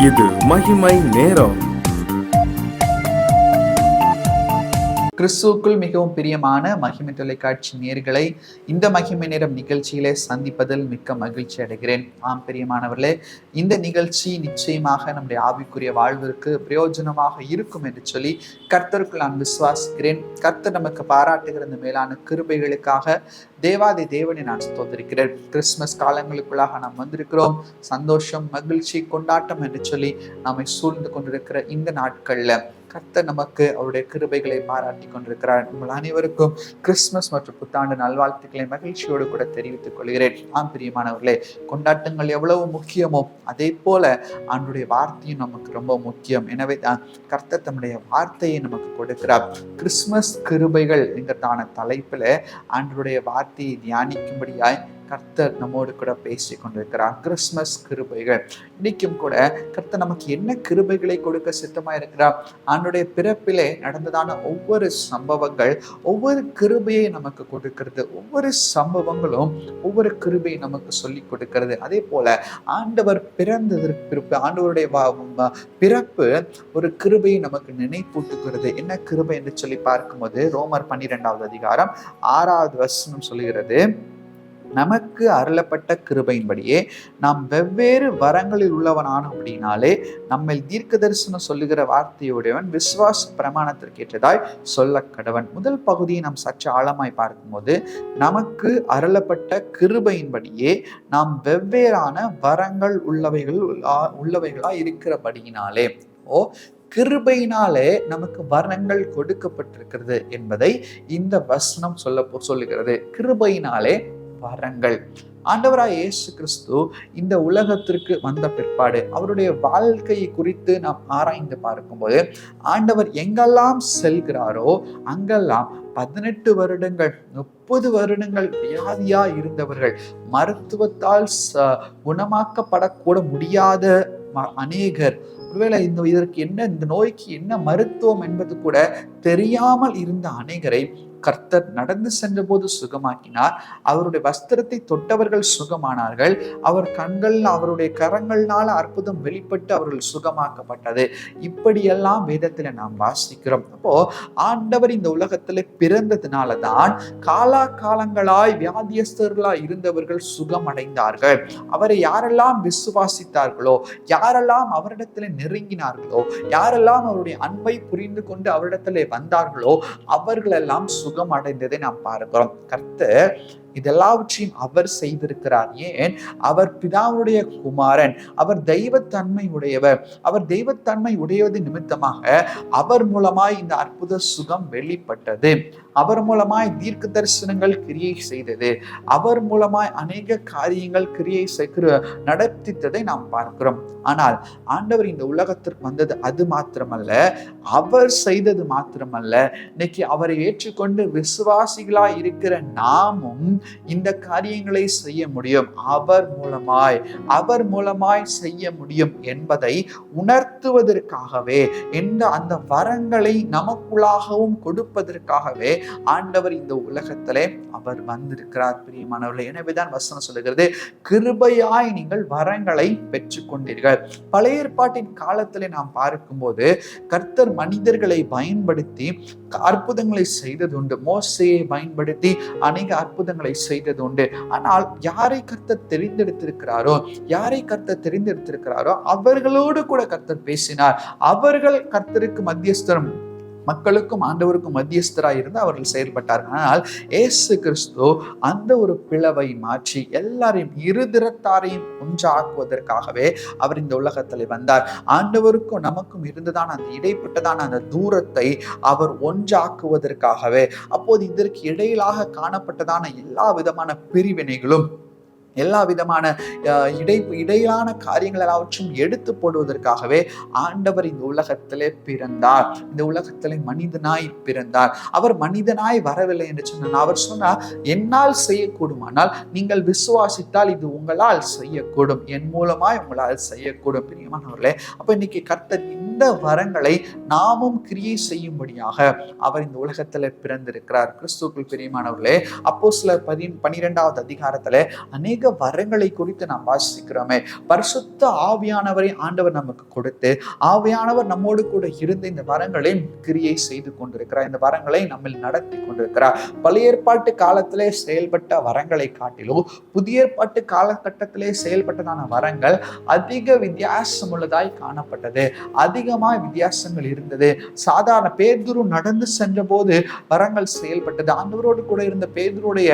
இது மகிமை நேரம். கிறிஸ்துவுக்குள் மிகவும் பிரியமான மகிமை தொலைக்காட்சி நேயர்களை இந்த மகிமை நேரம் நிகழ்ச்சியிலே சந்திப்பதில் மிக்க மகிழ்ச்சி அடைகிறேன். ஆம் பிரியமானவர்களே, இந்த நிகழ்ச்சி நிச்சயமாக நம்முடைய ஆவிக்குரிய வாழ்விற்கு பிரயோஜனமாக இருக்கும் என்று சொல்லி கர்த்தருக்குள் நான் விசுவாசிக்கிறேன். கர்த்தர் நமக்கு பாராட்டுகிற இந்த மேலான கிருபைகளுக்காக தேவாதி தேவனை நான் ஸ்தோத்திரிக்கிறேன். கிறிஸ்துமஸ் காலங்களுக்குள்ளாக நாம் வந்திருக்கிறோம். சந்தோஷம், மகிழ்ச்சி, கொண்டாட்டம் என்று சொல்லி நம்மை சூழ்ந்து கொண்டிருக்கிற இந்த நாட்கள்ல கர்த்தர் நமக்கு அவருடைய கிருபைகளை பாராட்டி கொண்டிருக்கிறார். உங்கள் அனைவருக்கும் கிறிஸ்துமஸ் மற்றும் புத்தாண்டு நல்வாழ்த்துக்களை மகிழ்ச்சியோடு கூட தெரிவித்துக் கொள்கிறேன். ஆம் பிரியமானவர்களே, கொண்டாட்டங்கள் எவ்வளவு முக்கியமோ அதே போல ஆண்டுடைய வார்த்தையும் நமக்கு ரொம்ப முக்கியம். எனவே தான் கர்த்தர் தம்முடைய வார்த்தையை நமக்கு கொடுக்கிறார். கிறிஸ்துமஸ் கிருபைகள் என்கிறதான தலைப்புல ஆண்டுடைய வார்த்தையை தியானிக்கும்படியாய் கர்த்தர் நம்மோடு கூட பேசி கொண்டிருக்கிறார். கிறிஸ்துமஸ் கிருபைகள். இன்னைக்கும் கூட கர்த்தர் நமக்கு என்ன கிருபைகளை கொடுக்க சித்தமா இருக்கிறார். ஆண்டுடைய பிறப்பிலே நடந்ததான ஒவ்வொரு சம்பவங்கள் ஒவ்வொரு கிருபையை நமக்கு கொடுக்கிறது. ஒவ்வொரு சம்பவங்களும் ஒவ்வொரு கிருபையை நமக்கு சொல்லி கொடுக்கிறது. அதே போல ஆண்டவர் பிறந்ததற்கு ஆண்டவருடைய பிறப்பு ஒரு கிருபையை நமக்கு நினைப்பூட்டுகிறது. என்ன கிருபை என்று சொல்லி பார்க்கும்போது ரோமர் 12வது அதிகாரம் 6வது வசனம் சொல்லுகிறது, நமக்கு அருளப்பட்ட கிருபையின்படியே நாம் வெவ்வேறு வரங்களில் உள்ளவனான அப்படின்னாலே நம்மை தீர்க்க தரிசனம் சொல்லுகிற வார்த்தையுடையவன் விசுவாச பிரமாணத்திற்கு ஏற்றதாய் சொல்ல கடவன். முதல் பகுதியை நாம் சற்று ஆழமாய் பார்க்கும்போது, நமக்கு அருளப்பட்ட கிருபையின்படியே நாம் வெவ்வேறான வரங்கள் உள்ளவைகளா இருக்கிறபடியினாலே கிருபையினாலே நமக்கு வரங்கள் கொடுக்கப்பட்டிருக்கிறது என்பதை இந்த வசனம் சொல்லுகிறது. கிருபையினாலே வரங்கள். ஆண்டவராய் இயேசு கிறிஸ்து இந்த உலகத்திற்கு வந்த பிற்பாடு அவருடைய வாழ்க்கையை குறித்து நாம் ஆராய்ந்து பார்க்கும்போது, ஆண்டவர் எங்கெல்லாம் செல்கிறாரோ அங்கெல்லாம் 18 வருடங்கள் 30 வருடங்கள் வியாதியா இருந்தவர்கள், மருத்துவத்தால் குணமாக்கப்படக்கூட முடியாத அநேகர், ஒருவேளை இதற்கு என்ன, இந்த நோய்க்கு என்ன மருத்துவம் என்பது கூட தெரியாமல் இருந்த அநேகரை கர்த்தர் நடந்து சென்ற போது சுகமாக்கினார். அவருடைய வஸ்திரத்தை தொட்டவர்கள் சுகமானார்கள். அவர் கண்கள் அவருடைய கரங்கள்னால அற்புதம் வெளிப்பட்டு அவர்கள் சுகமாக்கப்பட்டது. இப்படியெல்லாம் வேதத்துல நாம் வாசிக்கிறோம். அப்போ ஆண்டவர் இந்த உலகத்துல பிறந்ததுனால தான் காலாகாலங்களாய் வியாதியஸ்தர்களாய் இருந்தவர்கள் சுகமடைந்தார்கள். அவரை யாரெல்லாம் விசுவாசித்தார்களோ, யாரெல்லாம் அவரிடத்துல நெருங்கினார்களோ, யாரெல்லாம் அவருடைய அன்பை புரிந்து கொண்டு அவரிடத்துல வந்தார்களோ அவர்களெல்லாம் சுகம் அடைந்ததை நாம் பார்க்கிறோம். கர்த்தர் இதெல்லாவற்றையும் அவர் செய்திருக்கிறார். ஏன்? அவர் பிதாவுடைய குமாரன், அவர் தெய்வத்தன்மை உடையவர். அவர் தெய்வத்தன்மை உடையது நிமித்தமாக அவர் மூலமாய் இந்த அற்புத சுகம் வெளிப்பட்டது. அவர் மூலமாய் தீர்க்க தரிசனங்கள் கிரியை செய்தது. அவர் மூலமாய் அநேக காரியங்கள் கிரியை நடத்தித்ததை நாம் பார்க்கிறோம். ஆனால் ஆண்டவர் இந்த உலகத்திற்கு வந்தது அது மாத்திரமல்ல, அவர் செய்தது மாத்திரமல்ல, இன்னைக்கு அவரை ஏற்றுக்கொண்டு விசுவாசிகளாய் இருக்கிற நாமும் இந்த காரியங்களை செய்ய முடியும். அவர் மூலமாய் செய்ய முடியும் என்பதை உணர்த்துவதற்காகவே, அந்த வரங்களை நமக்குள்ளாகவும் கொடுப்பதற்காகவே ஆண்டவர் இந்த உலகத்திலே அவர் வந்திருக்கிறார். பிரியமானவர்களே, எனவேதான் வசனம் சொல்லுகிறது, கிருபையாய் நீங்கள் வரங்களை பெற்றுக் கொண்டீர்கள். பழைய ஏற்பாட்டின் காலத்திலே நாம் பார்க்கும்போது கர்த்தர் மனிதர்களை பயன்படுத்தி அற்புதங்களை செய்தது உண்டு. மோசேயை பயன்படுத்தி அநேக அற்புதங்களை செய்தது உண்டு. ஆனால் யாரை கர்த்தர் தெரிந்தெடுத்திருக்கிறாரோ அவர்களோடு கூட கர்த்தர் பேசினார். அவர்கள் கர்த்தருக்கு மத்தியஸ்தரம், மக்களுக்கும் ஆண்டவருக்கும் மத்தியஸ்தராய் இருந்து அவர்கள் செயல்பட்டார். ஆனால் இயேசு கிறிஸ்து அந்த ஒரு பிளவை மாற்றி எல்லாரையும் இருதிரத்தாரையும் ஒன்றாக்குவதற்காகவே அவர் இந்த உலகத்தில் வந்தார். ஆண்டவருக்கும் நமக்கும் இருந்ததான அந்த இடைப்பட்டதான அந்த தூரத்தை அவர் ஒன்றாக்குவதற்காகவே. அப்போது இதற்கு இடையிலாக காணப்பட்டதான எல்லா விதமான பிரிவினைகளும், எல்லா விதமான இடையிலான காரியங்கள் எல்லாவற்றையும் எடுத்து போடுவதற்காகவே ஆண்டவர் இந்த உலகத்திலே பிறந்தார். இந்த உலகத்திலே மனிதனாய் பிறந்தார். அவர் மனிதனாய் வரவில்லை என்று சொன்னார். அவர் சொன்னார், என்னால் செய்யக்கூடுமானால் நீங்கள் விசுவாசித்தால் இது உங்களால் செய்யக்கூடும், என் மூலமாய் உங்களால் செய்யக்கூடும். பிரியமானவர்களே, அப்ப இன்னைக்கு கர்த்தர் அந்த வரங்களை நாமும் கிரியை செய்யும்படியாக அவர் இந்த உலகத்துல பிறந்திருக்கிறார். கிறிஸ்துவுக்குள் பிரியமானவர்களே, அப்போஸ்தலர் 12வது அதிகாரத்துல அநேக வரங்களை குறித்து நாம் வாசிக்கிறோமே. பரிசுத்த ஆவியானவரை ஆண்டவர் நமக்கு கொடுத்து, ஆவியானவர் நம்மோடு கூட இருந்து இந்த வரங்களை கிரியை செய்து கொண்டிருக்கிறார். இந்த வரங்களை நம்மில் நடத்தி கொண்டிருக்கிறார். பழைய ஏற்பாட்டு காலத்திலே செயல்பட்ட வரங்களை காட்டிலும் புதிய ஏற்பாட்டு காலகட்டத்திலே செயல்பட்டதான வரங்கள் அதிக வித்தியாசம் உள்ளதாய் காணப்பட்டது. அதிகமாய் வித்தியாசங்கள் இருந்தது. சாதாரண பேதுரு நடந்து சென்ற போது வரங்கள் செயல்பட்டது. ஆண்டவரோடு கூட இருந்த பேதுருடைய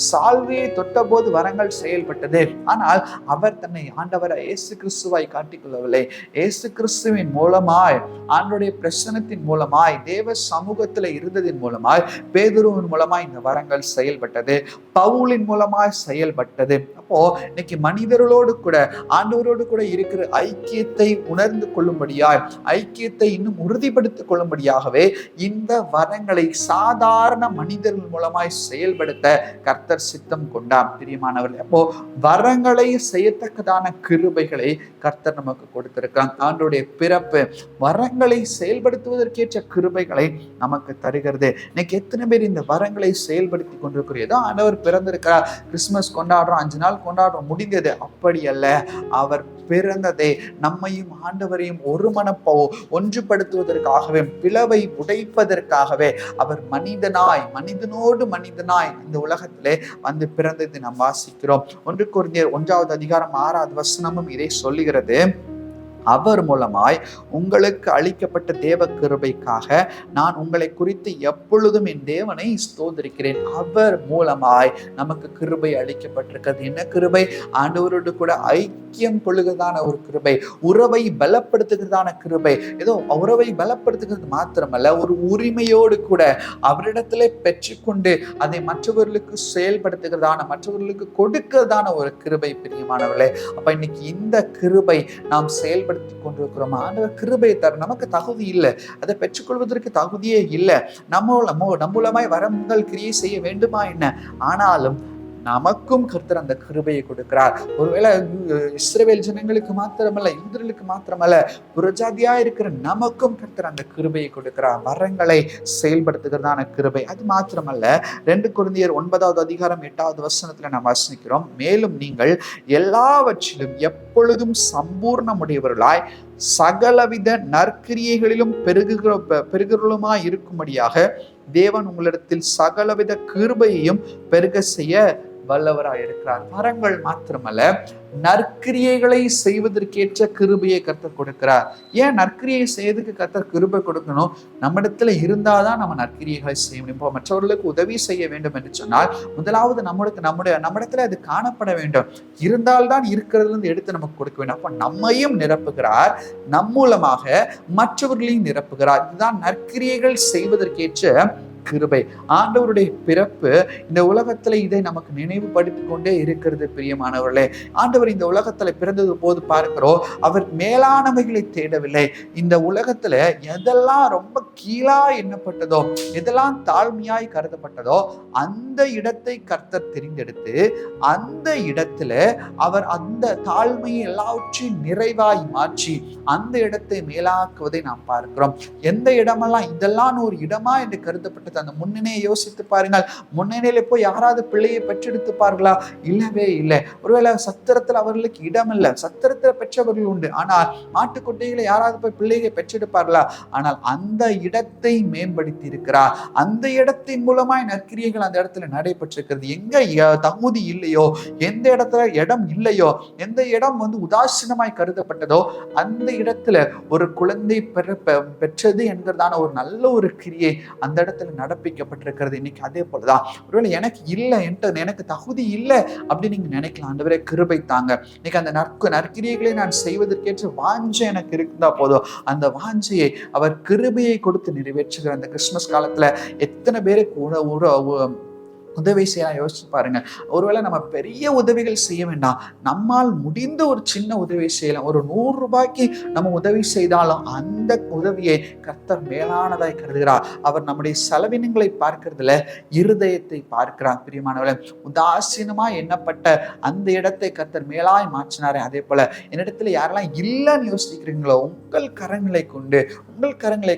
சால்வையை தொட்ட போது வரங்கள் செயல்பட்டது. ஆனால் அவர் தன்னை ஆண்டவரை இயேசு கிறிஸ்துவாய் காட்டிக்கொள்ளவில்லை. இயேசு கிறிஸ்துவின் மூலமாய், ஆண்டவருடைய பிரசன்னத்தின் மூலமாய், தேவ சமூகத்தில் இருந்ததின் மூலமாய், பேதுருவின் மூலமாய் இந்த வரங்கள் செயல்பட்டது. பவுலின் மூலமாய் செயல்பட்டது. அப்போ இன்னைக்கு மனிதர்களோடு கூட ஆண்டவரோடு கூட இருக்கிற ஐக்கியத்தை உணர்ந்து கொள்ளும்படியாய், ஐக்கியத்தை இன்னும் உறுதிப்படுத்திக் கொள்ளும்படியாகவே இந்த வரங்களை சாதாரண மனிதர்கள் மூலமாய் செயல்படுத்த கர்த்தர் சித்தம் கொண்டார். பிரியமானவர்களே, அப்போ வரங்களை செய்யத்தக்கதான கிருபைகளை கர்த்தர் நமக்கு கொடுத்திருக்கிறார். ஆண்டவருடைய பிறப்பு வரங்களை செயல்படுத்துவதற்கேற்ற கிருபைகளை நமக்கு தருகிறது. இன்னைக்கு எத்தனை பேர் இந்த வரங்களை செயல்படுத்தி கொண்டிருக்கிறதோ, ஆண்டவர் பிறந்திருக்கிறார், கிறிஸ்துமஸ் கொண்டாடுறோம், 5 நாள் கொண்டாடுறோம், முடிந்தது. அப்படி அல்ல. அவர் பிறந்ததே நம்மையும் ஆண்டவரையும் ஒன்றுபடுத்துவதற்காகவே, பிளவை உடைப்பதற்காகவே அவர் மனிதனோடு மனிதனாய் இந்த உலகத்திலே வந்து பிறந்தது நாம் வாசிக்கிறோம். 1 கொரிந்தியர் 1வது அதிகாரம் 6வது வசனமும் இதை சொல்லுகிறது. அவர் மூலமாய் உங்களுக்கு அளிக்கப்பட்ட தேவ கிருபைக்காக நான் உங்களை குறித்து எப்பொழுதும் என் தேவனை ஸ்தோத்திரிக்கிறேன். அவர் மூலமாய் நமக்கு கிருபை அளிக்கப்பட்டிருக்கிறது. என்ன கிருபை? ஆண்டவரோடு கூட ஐக்கியம் கொள்ளுகிறதான ஒரு கிருபை, உறவை பலப்படுத்துகிறதான கிருபை. ஏதோ உறவை பலப்படுத்துகிறது மாத்திரமல்ல, ஒரு உரிமையோடு கூட அவரிடத்திலே பெற்றுக்கொண்டு அதை மற்றவர்களுக்கு செயல்படுத்துகிறதான, மற்றவர்களுக்கு கொடுக்கிறதான ஒரு கிருபை. பிரியமானவர்களே, அப்ப இன்னைக்கு இந்த கிருபை நாம் செயல்படுத்தி கொண்டிருக்கிறோம். ஆண்டவர் கிருபை தர நமக்கு தகுதி இல்லை, அதை பெற்றுக்கொள்வதற்கு தகுதியே இல்லை. நம்மூலமாய் வரங்கள் கிரியை செய்ய வேண்டுமா என்ன? ஆனாலும் நமக்கும் கர்த்தர் அந்த கிருபையை கொடுக்கிறார். ஒருவேளை இஸ்ரவேல் ஜனங்களுக்கு மாத்திரமல்ல, இந்திரர்களுக்கு மாத்திரமல்ல, புறஜாதியா இருக்கிற நமக்கும் கர்த்தர் அந்த கிருபையை கொடுக்கிறார். வரங்களை செயல்படுத்துகிறதான கிருபை. அது மாத்திரமல்ல, 2 கொரிந்தியர் 9வது அதிகாரம் 8வது வசனத்துல நாம் வாசிக்கிறோம். மேலும் நீங்கள் எல்லாவற்றிலும் எப்பொழுதும் சம்பூர்ணமுடையவர்களாய் சகலவித நற்கிரியைகளிலும் பெருகுகளுமாய் இருக்கும்படியாக தேவன் உங்களிடத்தில் சகலவித கிருபையையும் பெருக செய்ய வல்லவராய் இருக்கிறார். வரங்கள் மாத்திரமல்ல, நற்கிரியைகளை செய்வதற்கேற்ற கிருபையை கர்த்தர் கொடுக்கிறார். ஏன் நற்கிரியை செய்வதற்கு கர்த்தர் கிருபை கொடுக்கணும்? நம்மிடத்துல இருந்தாதான் நம்ம நற்கிரியைகளை செய்ய முடியும். இப்போ மற்றவர்களுக்கு உதவி செய்ய வேண்டும் என்று சொன்னால் முதலாவது நம்மிடத்துல அது காணப்பட வேண்டும். இருந்தால்தான் இருக்கிறதுல இருந்து எடுத்து நமக்கு கொடுக்க வேண்டும். அப்ப நம்மையும் நிரப்புகிறார், நம் மூலமாக மற்றவர்களையும் நிரப்புகிறார். இதுதான் நற்கிரியைகள் செய்வதற்கேற்ற கிருபை. ஆண்டவருடைய பிறப்பு இந்த உலகத்துல இதை நமக்கு நினைவுபடுத்தி கொண்டே இருக்கிறது. பிரியமானவர்களே, ஆண்டவர் இந்த உலகத்துல பிறந்தது போது பார்க்கிறோம், அவர் மேலானவைகளை தேடவில்லை. இந்த உலகத்துல எதெல்லாம் ரொம்ப கீழா எண்ணப்பட்டதோ, எதெல்லாம் தாழ்மையாய் கருதப்பட்டதோ அந்த இடத்தை கர்த்தர் தெரிந்தெடுத்து அந்த இடத்துல அவர் அந்த தாழ்மையை எல்லாவற்றையும் நிறைவாய் மாற்றி அந்த இடத்தை மேலாக்குவதை நாம் பார்க்கிறோம். எந்த இடமெல்லாம் இதெல்லாம் ஒரு இடமா என்று கருதப்பட்டது, அந்த முன்னணியை யோசித்து பாருங்கள். முன்னணியில போய் யாராவது பிள்ளையை பெற்றெடுத்துப்பார்களா? இல்லவே இல்லை. ஒருவேளை சத்திரத்தில் அவர்களுக்கு இடம் இல்லை, சத்திரத்தில் பெற்றவர்கள் உண்டு. ஆனால் மாட்டுக்கொட்டைகளை யாராவது போய் பிள்ளையை பெற்றெடுப்பார்களா? ஆனால் அந்த இடத்தை மேம்படுத்தி இருக்கிறார். அந்த இடத்தின் மூலமாய் நற்கிரியைகள் அந்த இடத்துல நடைபெற்றிருக்கிறது. எங்க தகுதி இல்லையோ, எந்த இடத்துல இடம் இல்லையோ, எந்த இடம் உதாசீனமாய் கருதப்பட்டதோ அந்த இடத்துல ஒரு குழந்தை பெற்றது என்கிறதான ஒரு நல்ல ஒரு கிரியை அந்த இடத்துல நடப்பிக்கப்பட்டிருக்கிறது. இன்னைக்கு அதே போலதான் ஒருவேளை எனக்கு இல்லை, எனக்கு தகுதி இல்லை அப்படின்னு நீங்க நினைக்கலாம். ஆண்டவரே கிருபை தாங்க, இன்னைக்கு அந்த நற்கிரியைகளை நான் செய்வதற்கேற்ற வாஞ்சை எனக்கு இருந்தா போதும். அந்த வாஞ்சையை அவர் கிருபையை கொடுத்து நிறைவேற்றுகிற அந்த கிறிஸ்துமஸ் காலத்துல எத்தனை பேருக்கு உதவி செய்ய யோசிச்சு பாருங்க. ஒருவேளை நம்ம பெரிய உதவிகள் செய்ய வேண்டாம், நம்மால் முடிந்த ஒரு சின்ன உதவி செய்யலாம். ஒரு 100 ரூபாய்க்கு நம்ம உதவி செய்தாலும் அந்த உதவியை கர்த்தர் மேலானதாய் கருதுகிறார். அவர் நம்முடைய செலவினங்களை பார்க்கிறதுல இருதயத்தை பார்க்கிறார். பிரியமானவர்களே, உதாசீனமா எண்ணப்பட்ட அந்த இடத்தை கர்த்தர் மேலாய் மாற்றினாரே, அதே போல என்னிடத்துல யாரெல்லாம் இல்லைன்னு யோசிக்கிறீங்களோ உங்கள் கரங்களை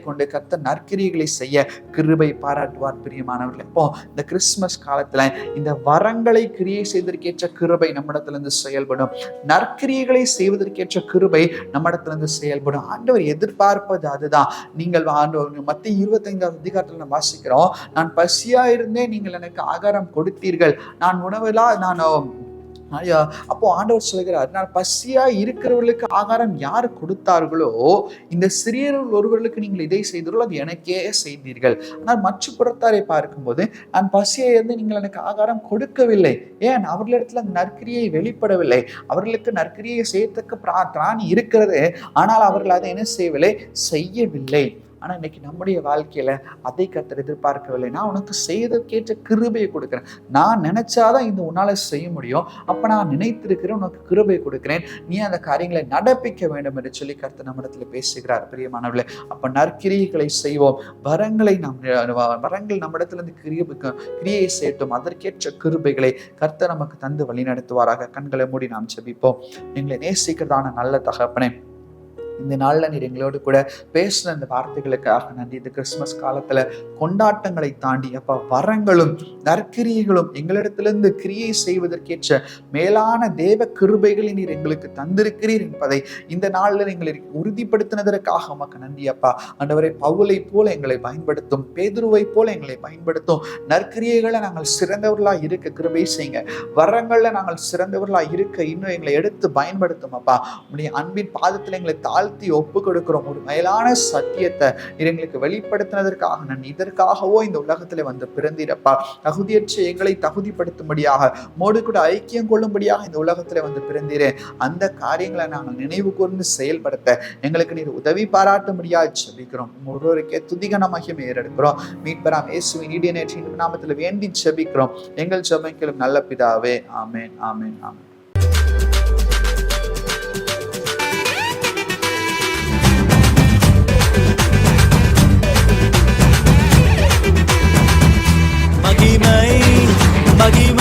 கொண்டு கர்த்தர் நற்கிரியைகளை செய்ய கிருபை பாராட்டுவார். பிரியமானவர்களே, இப்போ இந்த கிறிஸ்துமஸ் காலத்துல இந்த வரங்களை கிரியை செய்வதற்கேற்ற கிருபை நம்மிடத்திலிருந்து செயல்படும், நற்கிரியைகளை செய்வதற்கேற்ற கிருபை நம்மிடத்திலிருந்து செயல்படும். ஆண்டவர் எதிர்பார்ப்பது அதுதான். நீங்கள் மத்திய 25வது அதிகாரத்தில் நம்ம வாசிக்கிறோம், நான் பசியா இருந்தேன், நீங்கள் எனக்கு ஆகாரம் கொடுத்தீர்கள், நான் அப்போ ஆண்டவர் சொல்கிறார், நான் பசியா இருக்கிறவர்களுக்கு ஆகாரம் யார் கொடுத்தார்களோ இந்த சிறியர்கள் ஒருவர்களுக்கு நீங்கள் இதை செய்தீர்களோ அது எனக்கே செய்தீர்கள். ஆனால் மற்ற புறத்தாரை பார்க்கும்போது நான் பசியா இருந்து நீங்கள் எனக்கு ஆகாரம் கொடுக்கவில்லை. ஏன்? அவர்களிடத்துல அந்த நற்கிரியை வெளிப்படவில்லை. அவர்களுக்கு நற்கிரியை செய்யத்தக்க பிராணி இருக்கிறது, ஆனால் அவர்கள் அதை என்ன செய்யவில்லை. ஆனா இன்னைக்கு நம்முடைய வாழ்க்கையில அதை கர்த்தர் எதிர்பார்க்கவில்லை. நான் உனக்கு செய்தற்கேற்ற கிருபையை கொடுக்கிறேன், நான் நினைச்சாதான் இந்த உன்னால செய்ய முடியும், அப்ப நான் நினைத்திருக்கிறேன், உனக்கு கிருபை கொடுக்கிறேன், நீ அந்த காரியங்களை நடப்பிக்க வேண்டும் என்று சொல்லி கர்த்தர் நம்மிடத்துல பேசுகிறார். பிரியமானவர்களே, அப்ப நற்கிரியைகளை செய்வோம், வரங்கள் நம்மிடத்திலிருந்து கிரியை செய்யட்டும், அதற்கேற்ற கிருபைகளை கர்த்தர் நமக்கு தந்து வழி நடத்துவாராக. கண்களை மூடி நாம் ஜெபிப்போம். எங்களை நேசிக்கிறதான நல்ல தகப்பனே, இந்த நாள்ல நீர் எங்களோடு கூட பேசின இந்த வார்த்தைகளுக்காக நன்றி. இந்த கிறிஸ்துமஸ் காலத்துல கொண்டாட்டங்களை தாண்டி அப்பா வரங்களும் நற்கிரியைகளும் எங்களிடத்திலிருந்து கிரியை செய்வதற்கேற்ற மேலான தேவ கிருபைகளை நீர் எங்களுக்கு தந்திருக்கிறீர் என்பதை இந்த நாள்ல எங்களை உறுதிப்படுத்தினதற்காக உமக்கு நன்றி அப்பா. ஆண்டவரே, பவுலை போல எங்களை பயன்படுத்தும், பேதுருவை போல எங்களை பயன்படுத்தும், நற்கிரியைகளை நாங்கள் சிறந்தவர்களா இருக்க கிருபை செய்யுங்க, வரங்கள்ல நாங்கள் சிறந்தவர்களா இருக்க இன்னும் எங்களை எடுத்து பயன்படுத்தும் அப்பா. உடைய அன்பின் பாதத்தில் எங்களை தாழ்த்தி ஒப்பு கொடுக்கிறோம். ஒரு மேலான சத்தியத்தை எங்களுக்கு வெளிப்படுத்தினதற்காக நான் இதற்காகவோ இந்த உலகத்துல வந்து பிறந்தீரப்பா. தகுதியற்ற எங்களை தகுதிப்படுத்தும்படியாக, மோடு கூட ஐக்கியம் கொள்ளும்படியாக இந்த உலகத்துல வந்து பிறந்தீரேன். அந்த காரியங்களை நாங்கள் நினைவு கூர்ந்து செயல்படுத்த எங்களுக்கு நீர் உதவி பாராட்டும்படியா ஜெபிக்கிறோம். ஒருவருக்கே துதிகன மகிமை ஏறெடுக்கிறோம். மீட்பராம் இயேசுவின் ஈடிய நேற்றின் நாமத்தில் வேண்டி ஜெபிக்கிறோம் எங்கள் ஜெபங்களும் நல்ல பிதாவே. ஆமென், ஆமென், ஆமென். மகிமை